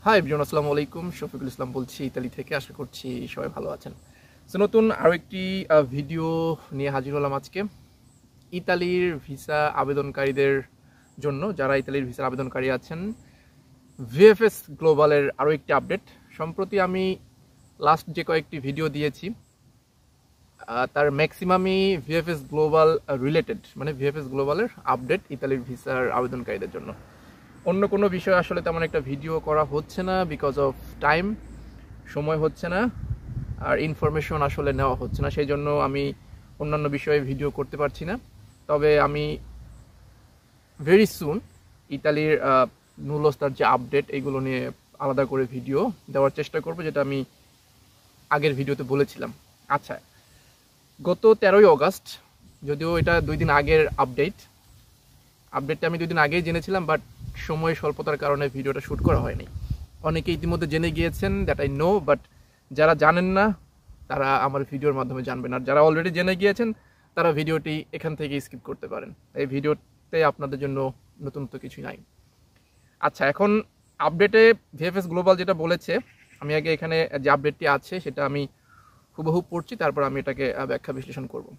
Hi everyone, আসসালামু আলাইকুম। শফিকুল ইসলাম বলছি ইতালি থেকে। আশা করছি সবাই ভালো আছেন। সো নতুন আরও একটি ভিডিও নিয়ে হাজির হলাম আজকে। ইতালির ভিসা আবেদনকারীদের জন্য, যারা ইতালির ভিসার আবেদনকারী আছেন, ভিএফএস গ্লোবালের আরও একটি আপডেট। সম্প্রতি আমি লাস্ট যে কয়েকটি ভিডিও দিয়েছি তার ম্যাক্সিমামই ভিএফএস গ্লোবাল রিলেটেড, মানে ভিএফএস গ্লোবালের আপডেট ইতালির ভিসার আবেদনকারীদের জন্য। অন্য কোনো বিষয় আসলে তেমন একটা ভিডিও করা হচ্ছে না, বিকজ অফ টাইম, সময় হচ্ছে না, আর ইনফরমেশন আসলে নেওয়া হচ্ছে না। সেই জন্য আমি অন্যান্য বিষয়ে ভিডিও করতে পারছি না। তবে আমি ভেরি সুন ইতালির নুলোস্তার যে আপডেট, এগুলো নিয়ে আলাদা করে ভিডিও দেওয়ার চেষ্টা করব, যেটা আমি আগের ভিডিওতে বলেছিলাম। আচ্ছা, গত 13ই অগাস্ট, যদিও এটা 2 দিন আগের আপডেটটা আমি 2 দিন আগেই জেনেছিলাম, বাট সময় স্বল্পতার কারণে ভিডিওটা শ্যুট করা হয়নি। অনেকে ইতিমধ্যে জেনে গিয়েছেন, দ্যাট আই নো, বাট যারা জানেন না তারা আমার ভিডিওর মাধ্যমে জানবেন। আর যারা অলরেডি জেনে গিয়েছেন তারা ভিডিওটি এখান থেকে স্কিপ করতে পারেন। এই ভিডিওতে আপনাদের জন্য নতুনত্ব কিছুই নাই। আচ্ছা, এখন আপডেটে ভিএফএস গ্লোবাল যেটা বলেছে, আমি আগে এখানে যে আপডেটটি আছে সেটা আমি হুবহু পড়ছি, তারপর আমি এটাকে ব্যাখ্যা বিশ্লেষণ করব।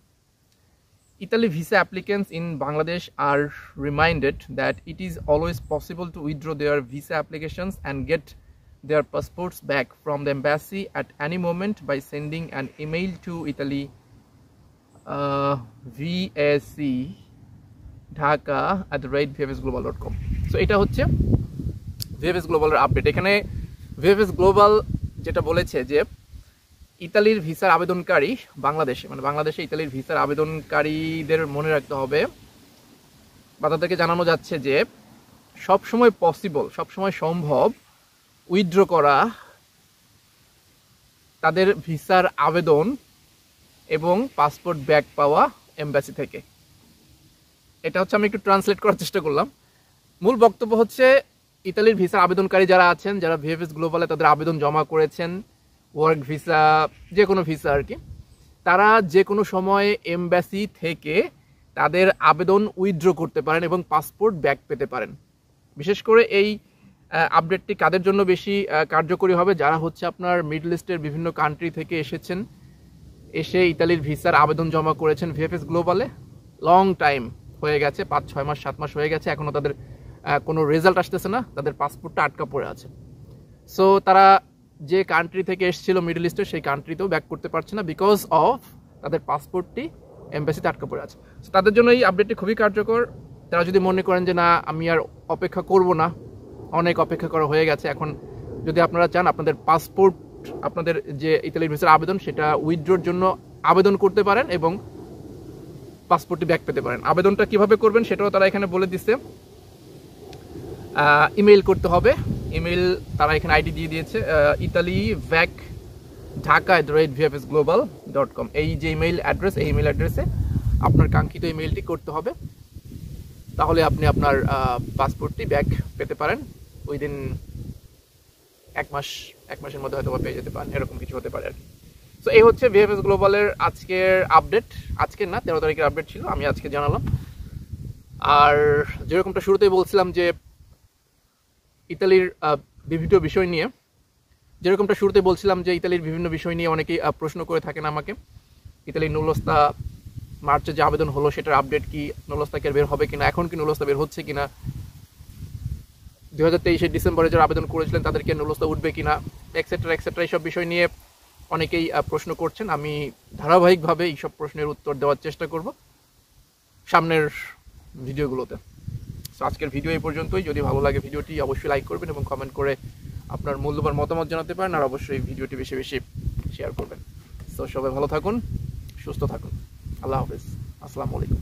Italy visa applicants in Bangladesh are reminded that it is always possible to withdraw their visa applications and get their passports back from the embassy at any moment by sending an email to Italy VAC dhaka@vfsglobal.com. So এটা হচ্ছে VFS Global এর update. এখানে VFS Global যেটা বলেছে যে ইতালির ভিসার আবেদনকারী বাংলাদেশে ইতালির ভিসার আবেদনকারীদের মনে রাখতে হবে বা তাদেরকে জানানো যাচ্ছে যে সবসময় সম্ভব উইথড্র করা তাদের ভিসার আবেদন এবং পাসপোর্ট ব্যাক পাওয়া এমবাসি থেকে। এটা হচ্ছে আমি একটু ট্রান্সলেট করার চেষ্টা করলাম। মূল বক্তব্য হচ্ছে, ইতালির ভিসার আবেদনকারী যারা আছেন, যারা ভিএফএস গ্লোবালে তাদের আবেদন জমা করেছেন, ওয়ার্ক ভিসা, যে কোনো ভিসা আর কি, তারা যে কোনো সময় এমবাসি থেকে তাদের আবেদন উইথড্র করতে পারেন এবং পাসপোর্ট ব্যাক পেতে পারেন। বিশেষ করে এই আপডেটটি কাদের জন্য বেশি কার্যকরী হবে? যারা হচ্ছে আপনার মিডল ইস্টের বিভিন্ন কান্ট্রি থেকে এসে ইতালির ভিসার আবেদন জমা করেছেন ভিএফএস গ্লোবালে, লং টাইম হয়ে গেছে, 5-6 মাস 7 মাস হয়ে গেছে, এখনও তাদের কোনো রেজাল্ট আসতেছে না, তাদের পাসপোর্টটা আটকা পড়ে আছে। সো তারা যে কান্ট্রি থেকে এসেছিল মিডল ইস্টের, সেই কান্ট্রিতেও ব্যাক করতে পারছে না, বিকজ অফ তাদের পাসপোর্টটি এমবাসিতে আটকা পড়ে আছে। সো তাদের জন্য এই আপডেটটি খুবই কার্যকর। তারা যদি মনে করেন যে না, আমি আর অপেক্ষা করব না, অনেক অপেক্ষা করা হয়ে গেছে, এখন যদি আপনারা চান আপনাদের পাসপোর্ট, আপনাদের যে ইতালির ভিসার আবেদন, সেটা উইথড্রোর জন্য আবেদন করতে পারেন এবং পাসপোর্টটি ব্যাক পেতে পারেন। আবেদনটা কিভাবে করবেন সেটাও তারা এখানে বলে দিচ্ছে। ইমেইল করতে হবে। ইমেইল তারা এখানে আইডি দিয়ে দিয়েছে, ইতালি ভ্যাক dhaka@vfsglobal.com। এই যে ইমেইল অ্যাড্রেস, এই ইমেইল অ্যাড্রেসে আপনার কাঙ্ক্ষিত ইমেইলটি করতে হবে। তাহলে আপনি আপনার পাসপোর্টটি ব্যাক পেতে পারেন উইদিন 1 মাসের মধ্যে হয়তো পেয়ে যেতে পারেন, এরকম কিছু হতে পারে আর কি। সো এই হচ্ছে ভিএফএস গ্লোবালের আজকের আপডেট। আজকের না, 13 তারিখের আপডেট ছিল, আমি আজকে জানালাম। আর যেরকমটা শুরুতেই বলছিলাম যে ইতালির বিভিন্ন বিষয় নিয়ে অনেকেই প্রশ্ন করে থাকেন আমাকে। ইতালির নুলোস্তা মার্চে যে আবেদন হলো সেটার আপডেট কি, নুলোস্তা কি বের হবে কিনা, এখন কি নুলোস্তা বের হচ্ছে কিনা, 2023 ডিসেম্বরে যারা আবেদন করেছিলেন তাদেরকে নুলোস্তা উঠবে কিনা, এক্সেট্রা এইসব বিষয় নিয়ে অনেকেই প্রশ্ন করছেন। আমি ধারাবাহিকভাবে এইসব প্রশ্নের উত্তর দেওয়ার চেষ্টা করব সামনের ভিডিওগুলোতে। সো আজকের ভিডিও এই পর্যন্তই। যদি ভালো লাগে ভিডিওটি অবশ্যই লাইক করবেন এবং কমেন্ট করে আপনার মূল্যবান মতামত জানাতে পারেন, আর অবশ্যই ভিডিওটি বেশি বেশি শেয়ার করবেন। সো সবাই ভালো থাকুন, সুস্থ থাকুন। আল্লাহ হাফেজ, আসসালামু আলাইকুম।